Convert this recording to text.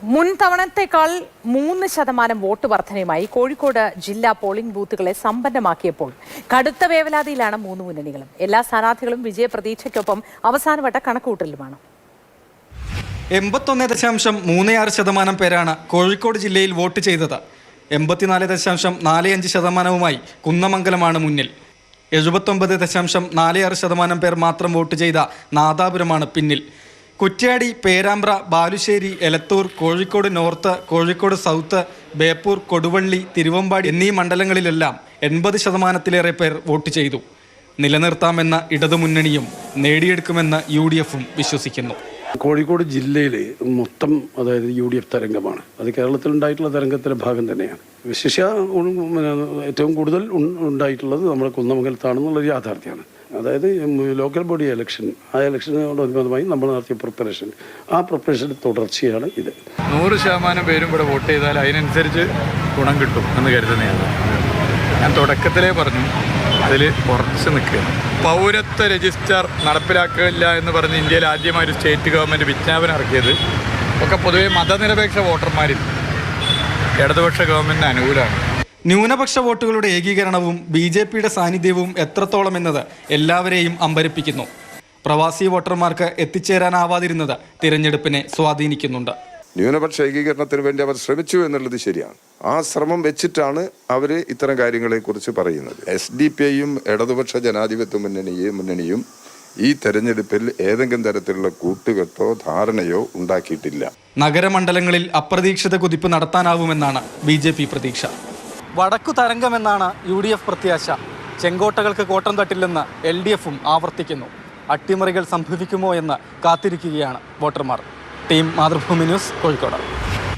മുൻ തവണത്തേക്കാൾ 3% വോട്ട് വർധനയുമായി കോഴിക്കോട് ജില്ലാ പോളിംഗ് ബൂത്തുകളെ സമ്പന്നമാക്കിയപ്പോൾ കടുത്ത വേവലാതിയിലാണ് മൂന്ന് മുന്നണികളും. എല്ലാ സ്ഥാനാർത്ഥികളും വിജയപ്രതീക്ഷയ്ക്കൊപ്പം അവസാനവട്ട കണക്കുകൂട്ടലുമാണ്. 81.36% പേരാണ് കോഴിക്കോട് ജില്ലയിൽ വോട്ട് ചെയ്തത്. 84.45%വുമായി കുന്നമംഗലമാണ് മുന്നിൽ. 79.46% പേർ മാത്രം വോട്ട് ചെയ്ത നാദാപുരമാണ് പിന്നിൽ. കുറ്റ്യാടി, പേരാമ്പ്ര, ബാലുശ്ശേരി, എലത്തൂർ, കോഴിക്കോട് നോർത്ത്, കോഴിക്കോട് സൗത്ത്, ബേപ്പൂർ, കൊടുവള്ളി, തിരുവമ്പാടി എന്നീ മണ്ഡലങ്ങളിലെല്ലാം 80%-ലേറെ പേർ വോട്ട് ചെയ്തു. നിലനിർത്താമെന്ന ഇടതുമുന്നണിയും നേടിയെടുക്കുമെന്ന് UDFും വിശ്വസിക്കുന്നു. കോഴിക്കോട് ജില്ലയിൽ മൊത്തം അതായത് UDF തരംഗമാണ്. അത് കേരളത്തിലുണ്ടായിട്ടുള്ള തരംഗത്തിൻ്റെ ഭാഗം തന്നെയാണ്. വിശേഷ ഏറ്റവും കൂടുതൽ ഉണ്ടായിട്ടുള്ളത് നമ്മുടെ കുന്നമംഗലത്താണെന്നുള്ളൊരു യാഥാർത്ഥ്യമാണ്. അതായത് ലോക്കൽ ബോഡി ഇലക്ഷൻ, ആ ഇലക്ഷനോടനുബന്ധമായി നമ്മൾ നടത്തിയ പ്രിപ്പറേഷൻ, ആ പ്രിപ്പറേഷൻ്റെ തുടർച്ചയാണ് ഇത്. 100% പേരും ഇവിടെ വോട്ട് ചെയ്താൽ അതിനനുസരിച്ച് ഗുണം കിട്ടും എന്ന് കരുതുന്നതാണ്. ഞാൻ തുടക്കത്തിലേ പറഞ്ഞു അതിൽ ഉറച്ചു നിൽക്കുക. പൗരത്വ രജിസ്റ്റർ നടപ്പിലാക്കില്ല എന്ന് പറഞ്ഞ് ഇന്ത്യയിൽ ആദ്യമായി ഒരു സ്റ്റേറ്റ് ഗവൺമെൻറ് വിജ്ഞാപനം ഇറക്കിയത് ഒക്കെ പൊതുവെ മതനിരപേക്ഷ വോട്ടർമാരിൽ ഇടതുപക്ഷ ഗവൺമെൻറ്റിന് അനുകൂലമാണ്. ന്യൂനപക്ഷ വോട്ടുകളുടെ ഏകീകരണവും BJPയുടെ സാന്നിധ്യവും എത്രത്തോളം എന്നത് എല്ലാവരെയും അമ്പരപ്പിക്കുന്നു. പ്രവാസി വോട്ടർമാർക്ക് എത്തിച്ചേരാനാവാതിരുന്നത് തിരഞ്ഞെടുപ്പിനെ സ്വാധീനിക്കുന്നുണ്ട്. ന്യൂനപക്ഷ ഏകീകരണത്തിന് വേണ്ടി അവർ ശ്രമിച്ചു എന്നുള്ളത് ശരിയാണ്. ആ ശ്രമം വെച്ചിട്ടാണ് അവർ ഇത്തരം കാര്യങ്ങളെക്കുറിച്ച് പറയുന്നത്. SDPIയും ഇടതുപക്ഷ ജനാധിപത്യ മുന്നണിയും ഈ തെരഞ്ഞെടുപ്പിൽ ഏതെങ്കിലും തരത്തിലുള്ള കൂട്ടുകെട്ടോ ധാരണയോ ഉണ്ടാക്കിയിട്ടില്ല. നഗരമണ്ഡലങ്ങളിൽ അപ്രതീക്ഷിത കുതിപ്പ് നടത്താനാവുമെന്നാണ് BJP പ്രതീക്ഷ. വടക്കു തരംഗമെന്നാണ് UDF പ്രത്യാശ. ചെങ്കോട്ടകൾക്ക് കോട്ടം തട്ടില്ലെന്ന് LDFും ആവർത്തിക്കുന്നു. അട്ടിമറികൾ സംഭവിക്കുമോ എന്ന് കാത്തിരിക്കുകയാണ് വോട്ടർമാർ. Team Mathrubhumi news, Kozhikode.